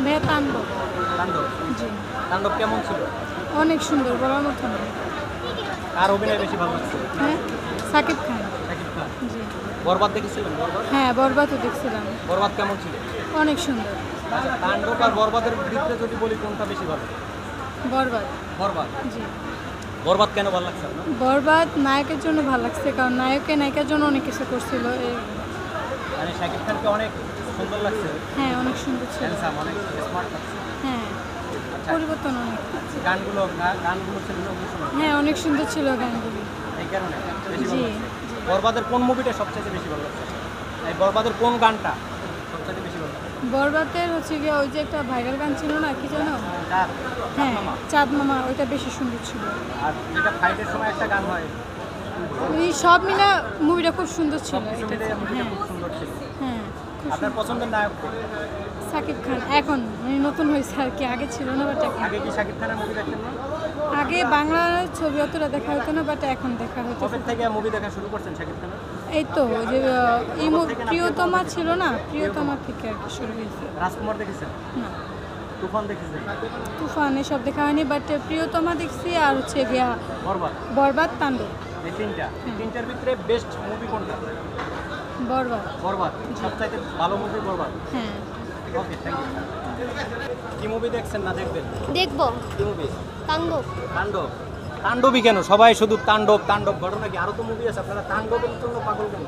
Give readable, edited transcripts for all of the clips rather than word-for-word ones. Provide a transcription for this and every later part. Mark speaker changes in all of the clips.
Speaker 1: ভাইয়া তাণ্ডব।
Speaker 2: তাণ্ডব।
Speaker 1: জি।
Speaker 2: তাণ্ডব কেমন ছিল?
Speaker 1: অনেক সুন্দর, বলার মতো না।
Speaker 2: কার অভিনয় বেশি ভালো লাগছে?
Speaker 1: হ্যাঁ, সাকিব খান।
Speaker 2: শাকিব খান।
Speaker 1: জি।
Speaker 2: বরবাদ দেখেছিলেন? বরবাদ?
Speaker 1: হ্যাঁ, বরবাদও দেখছিলাম।
Speaker 2: বরবাদ কেমন ছিল?
Speaker 1: অনেক সুন্দর।
Speaker 2: আচ্ছা, তাণ্ডব আর বরবাদের ভিতরে যদি বলি কোনটা বেশি ভালো?
Speaker 1: বরবাদ।
Speaker 2: বরবাদ।
Speaker 1: জি।
Speaker 2: বরবাদ কেন ভালো লাগছে আপনার?
Speaker 1: বরবাদ নায়কের জন্য ভালো লাগছে, কারণ নায়িকার জন্য অনেক কিছু করছিল।
Speaker 2: মানে শাকিব খানকে অনেক সুন্দর লাগছে।
Speaker 1: হ্যাঁ, অনেক সুন্দর ছিল।
Speaker 2: হ্যান্ডসাম, অনেক স্মার্ট লাগছে।
Speaker 1: হ্যাঁ,
Speaker 2: আচ্ছা,
Speaker 1: পরিবর্তন অনেক।
Speaker 2: গানগুলো ছিল না?
Speaker 1: হ্যাঁ, অনেক সুন্দর ছিল গানগুলি।
Speaker 2: এই কারণে বেশি
Speaker 1: জি।
Speaker 2: ভালো লাগছে। বরবাদের কোন মুভিটা সবচেয়ে বেশি ভালো লাগছে? এই বরবাদের কোন গানটা সবচেয়ে বেশি ভালো লাগছে?
Speaker 1: বরবাদের হচ্ছে গিয়ে ওই যে একটা ভাইরাল গান ছিল না, কি জানো?
Speaker 2: চাঁদ
Speaker 1: হ্যাঁ,
Speaker 2: মামা।
Speaker 1: চাঁদ মামা, ওইটা বেশি সুন্দর ছিল।
Speaker 2: আর যেটা ফাইটের সময় একটা গান হয়,
Speaker 1: এই সব মিলে মুভিটা খুব সুন্দর ছিল।
Speaker 2: সবকিছু
Speaker 1: এটা
Speaker 2: মিলে মুভিটা
Speaker 1: হ্যাঁ
Speaker 2: খুব সুন্দর ছিল।
Speaker 1: হ্যাঁ, খুব
Speaker 2: আপনার পছন্দের নায়ক কে?
Speaker 1: সাকিব খান। এখন মানে নতুন হয়েছে আর কি, আগে ছিল না, বাট এখন।
Speaker 2: আগে কি শাকিব খানের মুভি দেখতেন না?
Speaker 1: আগে বাংলা ছবি অতটা দেখা হতো না, বাট এখন দেখা হতো।
Speaker 2: কবে থেকে মুভি দেখা শুরু করছেন শাকিব খানের?
Speaker 1: এই তো ওই যে প্রিয়তমা ছিল না, প্রিয়তমা থেকে আর কি শুরু হয়েছে।
Speaker 2: রাজকুমার দেখেছেন?
Speaker 1: না,
Speaker 2: তুফান দেখেছেন?
Speaker 1: তুফান এসব দেখা হয়নি, বাট প্রিয়তমা দেখছি, আর হচ্ছে গিয়া
Speaker 2: বরবাদ।
Speaker 1: বরবাদ, তাণ্ডব।
Speaker 2: এই তিনটার ভিতরে বেস্ট মুভি কোনটা?
Speaker 1: বরবাদ।
Speaker 2: বরবাদ সবচাইতে ভালো মুভি বরবাদ।
Speaker 1: হ্যাঁ।
Speaker 2: ওকে, থ্যাংক ইউ। কি মুভি দেখছেন না দেখবেন?
Speaker 3: দেখবো।
Speaker 2: কি মুভি?
Speaker 3: তাণ্ডব।
Speaker 2: তাণ্ডব। তাণ্ডবই কেন? সবাই শুধু তাণ্ডব তাণ্ডব, ঘটনা কি? আরো তো মুভি আছে, আপনারা তাণ্ডবের জন্য পাগল কেন?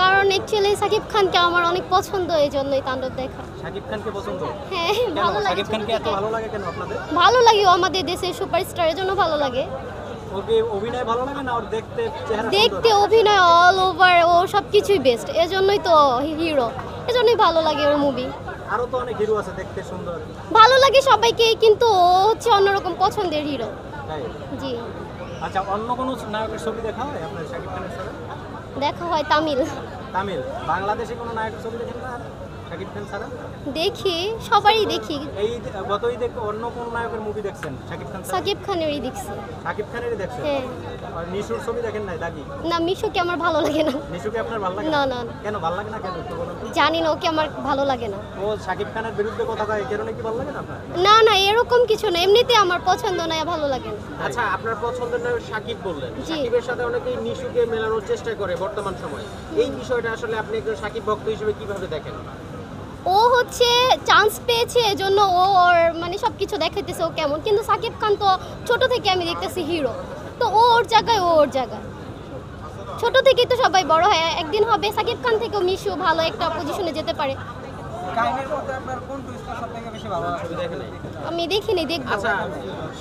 Speaker 3: কারণ অ্যাকচুয়ালি সাকিব খানকে আমার অনেক পছন্দ, এই জন্যই তাণ্ডব দেখা।
Speaker 2: শাকিব খানকে পছন্দ?
Speaker 3: হ্যাঁ,
Speaker 2: কেন
Speaker 3: ভালো লাগে।
Speaker 2: শাকিব খানকে এত ভালো লাগে কেন আপনাদের?
Speaker 3: ভালো লাগে, ও আমাদের দেশের সুপারস্টারের জন্য ভালো লাগে।
Speaker 2: ওকে অভিনয় ভালো লাগে না ওর দেখতে চেহারা?
Speaker 3: দেখতে, অভিনয়, অল ওভার, ও সব কিছুই বেস্ট, এজন্যই তো হিরো, এজন্যই ভালো লাগে ওর মুভি।
Speaker 2: আরো তো অনেক হিরো আছে দেখতে সুন্দর।
Speaker 3: ভালো লাগে সবাইকে, কিন্তু ও হচ্ছে অন্যরকম পছন্দের হিরো।
Speaker 2: তাই?
Speaker 3: জি।
Speaker 2: আচ্ছা, অন্য কোনো নায়কের ছবি দেখা হয় আপনার শাকিব খানের সাথে?
Speaker 3: দেখা হয় তামিল।
Speaker 2: তামিল? বাংলাদেশে কোনো নায়কের ছবি দেখেন না আর শাকিব খান ছাড়া?
Speaker 3: দেখি, সবারই দেখি।
Speaker 2: এই গত ঈদে অন্য কোন নায়কের মুভি দেখছেন শাকিব খান ছাড়া?
Speaker 3: সাকিব খানেরই দেখছি।
Speaker 2: শাকিব খানেরই দেখছেন?
Speaker 3: হ্যাঁ।
Speaker 2: আর নিশুর ছবি দেখেন নাই? দাগি?
Speaker 3: না, মিশুকে আমার ভালো লাগে না।
Speaker 2: নিশুকে আপনার ভালো লাগে
Speaker 3: না, না, না।
Speaker 2: কেন ভালো লাগে না কেন একটু বলুন তো?
Speaker 3: জানি না, ওকে আমার ভালো লাগে না।
Speaker 2: ও শাকিব খানের বিরুদ্ধে কথা কয়, এই কারণে কি ভালো লাগে না আপনার?
Speaker 3: না, না, এরকম কিছু না, এমনিতে আমার পছন্দ না, ভালো লাগে না।
Speaker 4: আচ্ছা, আপনার পছন্দের নায়ক শাকিব বললেন।
Speaker 3: জি।
Speaker 4: শাকিবের সাথে অনেকেই নিশুকে মেলানোর চেষ্টা করে বর্তমান সময়ে। এই বিষয়টা আসলে আপনি একজন শাকিব ভক্ত হিসেবে কিভাবে দেখেন?
Speaker 3: ও হচ্ছে চান্স পেয়েছে, এজন্য ও ওর মানে সব কিছু দেখাইতেছে ও কেমন, কিন্তু সাকিব খান তো ছোট থেকে আমি দেখতেছি হিরো, তো ও ওর জায়গায়, ও ওর জায়গায়। ছোট থেকেই তো সবাই বড় হয়, একদিন হবে সাকিব খান থেকেও মিশু ভালো একটা পজিশনে যেতে পারে।
Speaker 5: কাহিনীর মধ্যে আপনার কোন টুইস্টটা সবথেকে বেশি ভালো লাগে?
Speaker 4: ছবি দেখেন নাই?
Speaker 3: আমি দেখিনি, দেখবো।
Speaker 4: আচ্ছা,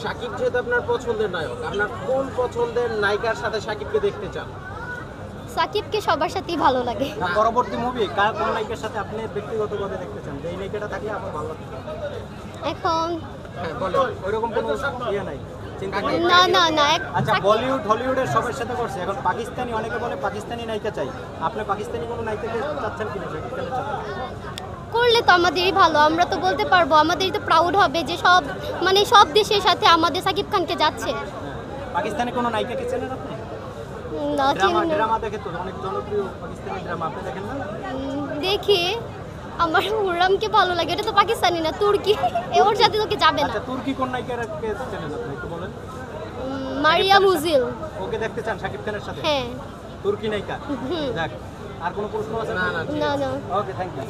Speaker 4: শাকিব যেহেতু আপনার পছন্দের নায়ক, আপনার কোন পছন্দের নায়িকার সাথে শাকিবকে দেখতে চান?
Speaker 3: সাকিবকে সবার সাথেই ভালো লাগে।
Speaker 2: না, পরবর্তী মুভি কার কোন নায়িকার সাথে আপনি ব্যক্তিগতভাবে দেখতে চান যে এই নায়িকাটা থাকলে আমার ভালো লাগে?
Speaker 3: এখন
Speaker 4: হ্যাঁ, বলেন।
Speaker 2: ওইরকম কোনো ইয়ে নাই, চিন্তা নাই?
Speaker 3: না, না, না,
Speaker 2: আচ্ছা, বলিউড হলিউডের সবার সাথে করছে, এখন পাকিস্তানি, অনেকে বলে পাকিস্তানি নায়িকা চাই। আপনি পাকিস্তানি কোনো নায়িকাকে চাচ্ছেন কিনা শাকিব খানের সাথে?
Speaker 3: করলে তো আমাদেরই ভালো, আমরা তো বলতে পারবো, আমাদেরই তো প্রাউড হবে যে সব মানে সব দেশের সাথে আমাদের সাকিব খানকে যাচ্ছে।
Speaker 2: হ্যাঁ। পাকিস্তানি কোনো নায়িকাকে চেনেন আপনি?
Speaker 3: না, চিনি না।
Speaker 2: ড্রামা দেখে তো অনেক জনপ্রিয় পাকিস্তানি ড্রামা, আপনি দেখেন না?
Speaker 3: দেখি, আমার হুররামকে ভালো লাগে, এটা তো পাকিস্তানি না, তুর্কি, ওর সাথে তোকে যাবে না।
Speaker 2: আচ্ছা, তুর্কি কোন নায়িকাকে চেনেন আপনি একটু বলেন?
Speaker 3: মারিয়া মুজিল।
Speaker 2: ওকে দেখতে চান শাকিব খানের সাথে?
Speaker 3: হ্যাঁ।
Speaker 2: তুর্কি নায়িকা?
Speaker 3: হুম।
Speaker 2: যাক, আর কোনো প্রশ্ন আছে?
Speaker 4: না, না,
Speaker 3: না, না।
Speaker 2: ওকে, থ্যাংক ইউ।